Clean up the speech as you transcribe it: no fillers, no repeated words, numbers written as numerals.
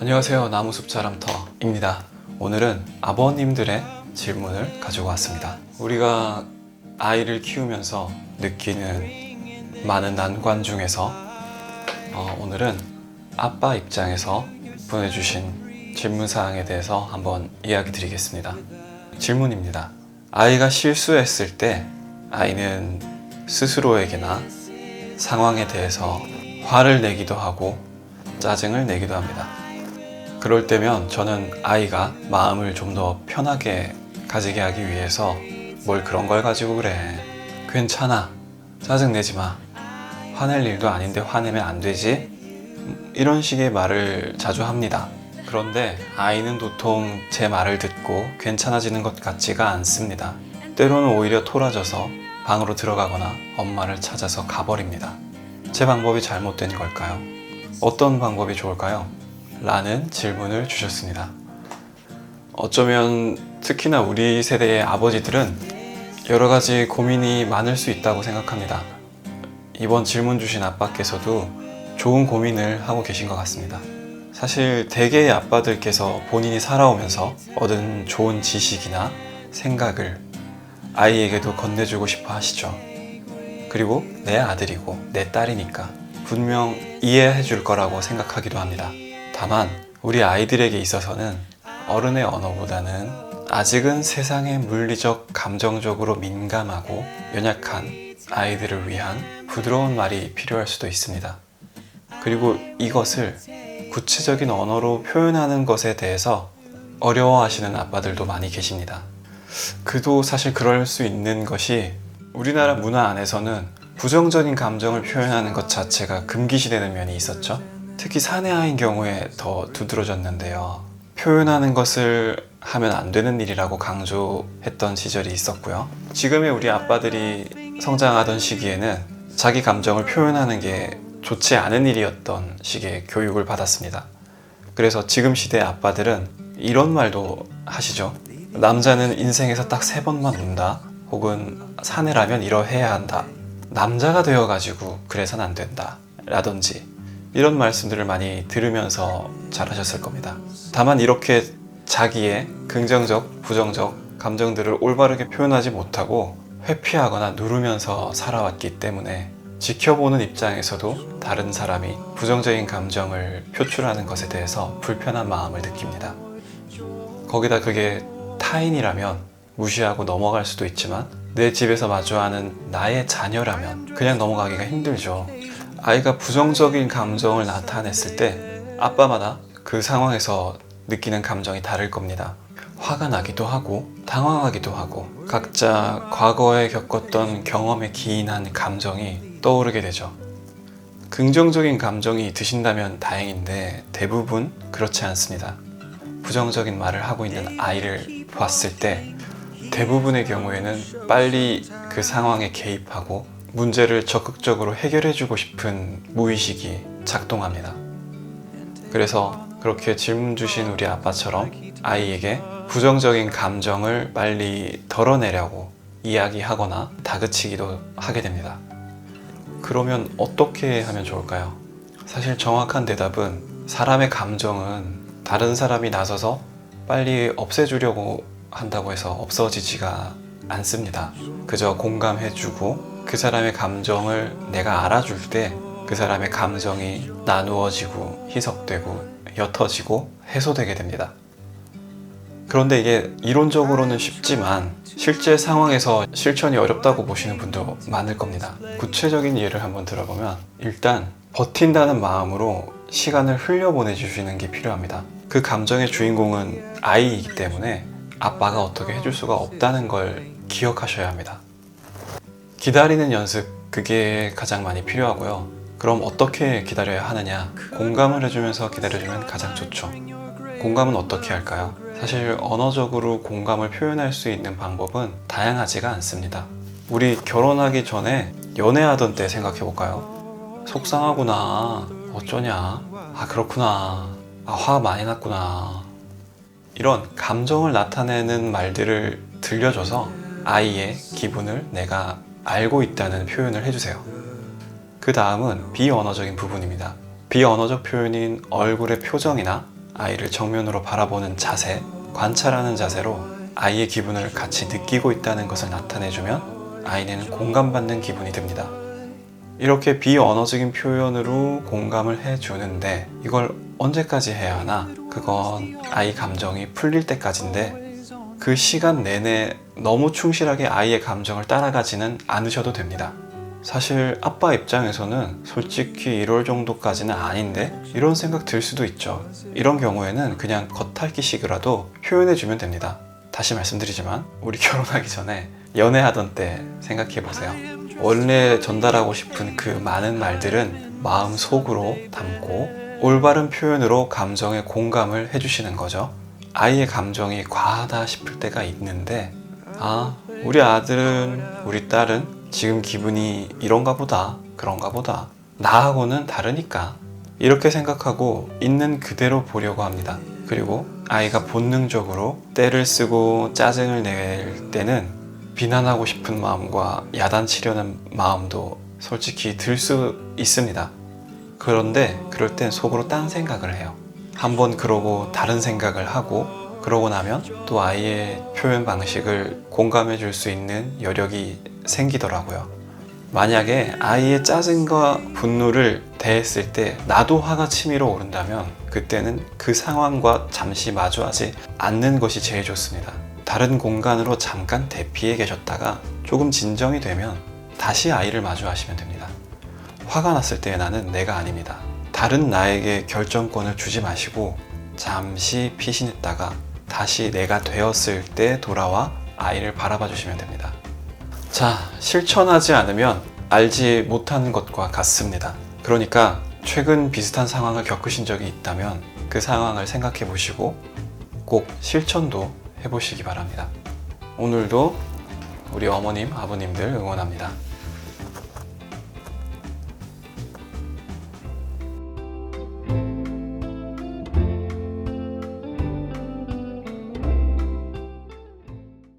안녕하세요. 나무숲자람터입니다. 오늘은 아버님들의 질문을 가지고 왔습니다. 우리가 아이를 키우면서 느끼는 많은 난관 중에서 오늘은 아빠 입장에서 보내주신 질문사항에 대해서 한번 이야기 드리겠습니다. 질문입니다. 아이가 실수했을 때 아이는 스스로에게나 상황에 대해서 화를 내기도 하고 짜증을 내기도 합니다. 그럴 때면 저는 아이가 마음을 좀 더 편하게 가지게 하기 위해서 뭘 그런 걸 가지고 그래, 괜찮아, 짜증내지 마, 화낼 일도 아닌데 화내면 안 되지, 이런 식의 말을 자주 합니다. 그런데 아이는 도통 제 말을 듣고 괜찮아지는 것 같지가 않습니다. 때로는 오히려 토라져서 방으로 들어가거나 엄마를 찾아서 가버립니다. 제 방법이 잘못된 걸까요? 어떤 방법이 좋을까요? 라는 질문을 주셨습니다. 어쩌면 특히나 우리 세대의 아버지들은 여러 가지 고민이 많을 수 있다고 생각합니다. 이번 질문 주신 아빠께서도 좋은 고민을 하고 계신 것 같습니다. 사실 대개의 아빠들께서 본인이 살아오면서 얻은 좋은 지식이나 생각을 아이에게도 건네주고 싶어 하시죠. 그리고 내 아들이고 내 딸이니까 분명 이해해 줄 거라고 생각하기도 합니다. 다만 우리 아이들에게 있어서는 어른의 언어보다는 아직은 세상에 물리적, 감정적으로 민감하고 연약한 아이들을 위한 부드러운 말이 필요할 수도 있습니다. 그리고 이것을 구체적인 언어로 표현하는 것에 대해서 어려워하시는 아빠들도 많이 계십니다. 그도 사실 그럴 수 있는 것이 우리나라 문화 안에서는 부정적인 감정을 표현하는 것 자체가 금기시되는 면이 있었죠. 특히 사내아이인 경우에 더 두드러졌는데요. 표현하는 것을 하면 안 되는 일이라고 강조했던 시절이 있었고요. 지금의 우리 아빠들이 성장하던 시기에는 자기 감정을 표현하는 게 좋지 않은 일이었던 식의 교육을 받았습니다. 그래서 지금 시대 아빠들은 이런 말도 하시죠. 남자는 인생에서 딱 3번만 운다. 혹은 사내라면 이러해야 한다. 남자가 되어가지고 그래서는 안 된다. 라든지 이런 말씀들을 많이 들으면서 자라셨을 겁니다. 다만 이렇게 자기의 긍정적, 부정적 감정들을 올바르게 표현하지 못하고 회피하거나 누르면서 살아왔기 때문에 지켜보는 입장에서도 다른 사람이 부정적인 감정을 표출하는 것에 대해서 불편한 마음을 느낍니다. 거기다 그게 타인이라면 무시하고 넘어갈 수도 있지만 내 집에서 마주하는 나의 자녀라면 그냥 넘어가기가 힘들죠. 아이가 부정적인 감정을 나타냈을 때 아빠마다 그 상황에서 느끼는 감정이 다를 겁니다. 화가 나기도 하고 당황하기도 하고 각자 과거에 겪었던 경험에 기인한 감정이 떠오르게 되죠. 긍정적인 감정이 드신다면 다행인데 대부분 그렇지 않습니다. 부정적인 말을 하고 있는 아이를 봤을 때 대부분의 경우에는 빨리 그 상황에 개입하고 문제를 적극적으로 해결해주고 싶은 무의식이 작동합니다. 그래서 그렇게 질문 주신 우리 아빠처럼 아이에게 부정적인 감정을 빨리 덜어내려고 이야기하거나 다그치기도 하게 됩니다. 그러면 어떻게 하면 좋을까요? 사실 정확한 대답은 사람의 감정은 다른 사람이 나서서 빨리 없애주려고 한다고 해서 없어지지가 않습니다. 그저 공감해주고 그 사람의 감정을 내가 알아줄 때 그 사람의 감정이 나누어지고 희석되고 옅어지고 해소되게 됩니다. 그런데 이게 이론적으로는 쉽지만 실제 상황에서 실천이 어렵다고 보시는 분도 많을 겁니다. 구체적인 예를 한번 들어보면 일단 버틴다는 마음으로 시간을 흘려보내주시는 게 필요합니다. 그 감정의 주인공은 아이이기 때문에 아빠가 어떻게 해줄 수가 없다는 걸 기억하셔야 합니다. 기다리는 연습, 그게 가장 많이 필요하고요. 그럼 어떻게 기다려야 하느냐? 공감을 해주면서 기다려주면 가장 좋죠. 공감은 어떻게 할까요? 사실 언어적으로 공감을 표현할 수 있는 방법은 다양하지가 않습니다. 우리 결혼하기 전에 연애하던 때 생각해볼까요? 속상하구나, 어쩌냐, 아 그렇구나, 아 화 많이 났구나, 이런 감정을 나타내는 말들을 들려줘서 아이의 기분을 내가 알고 있다는 표현을 해주세요. 그 다음은 비언어적인 부분입니다. 비언어적 표현인 얼굴의 표정이나 아이를 정면으로 바라보는 자세, 관찰하는 자세로 아이의 기분을 같이 느끼고 있다는 것을 나타내주면 아이는 공감받는 기분이 듭니다. 이렇게 비언어적인 표현으로 공감을 해주는데 이걸 언제까지 해야 하나? 그건 아이 감정이 풀릴 때까지인데 그 시간 내내 너무 충실하게 아이의 감정을 따라가지는 않으셔도 됩니다. 사실 아빠 입장에서는 솔직히 이럴 정도까지는 아닌데 이런 생각 들 수도 있죠. 이런 경우에는 그냥 겉핥기식이라도 표현해주면 됩니다. 다시 말씀드리지만 우리 결혼하기 전에 연애하던 때 생각해보세요. 원래 전달하고 싶은 그 많은 말들은 마음속으로 담고 올바른 표현으로 감정에 공감을 해주시는 거죠. 아이의 감정이 과하다 싶을 때가 있는데 우리 아들은, 우리 딸은 지금 기분이 이런가 보다, 그런가 보다, 나하고는 다르니까 이렇게 생각하고 있는 그대로 보려고 합니다. 그리고 아이가 본능적으로 떼를 쓰고 짜증을 낼 때는 비난하고 싶은 마음과 야단치려는 마음도 솔직히 들 수 있습니다. 그런데 그럴 땐 속으로 딴 생각을 해요. 한번 그러고 다른 생각을 하고 그러고 나면 또 아이의 표현 방식을 공감해 줄 수 있는 여력이 생기더라고요. 만약에 아이의 짜증과 분노를 대했을 때 나도 화가 치밀어 오른다면 그때는 그 상황과 잠시 마주하지 않는 것이 제일 좋습니다. 다른 공간으로 잠깐 대피해 계셨다가 조금 진정이 되면 다시 아이를 마주하시면 됩니다. 화가 났을 때 나는 내가 아닙니다. 다른 나에게 결정권을 주지 마시고 잠시 피신했다가 다시 내가 되었을 때 돌아와 아이를 바라봐 주시면 됩니다. 자, 실천하지 않으면 알지 못하는 것과 같습니다. 그러니까 최근 비슷한 상황을 겪으신 적이 있다면 그 상황을 생각해 보시고 꼭 실천도 해보시기 바랍니다. 오늘도 우리 어머님, 아버님들 응원합니다.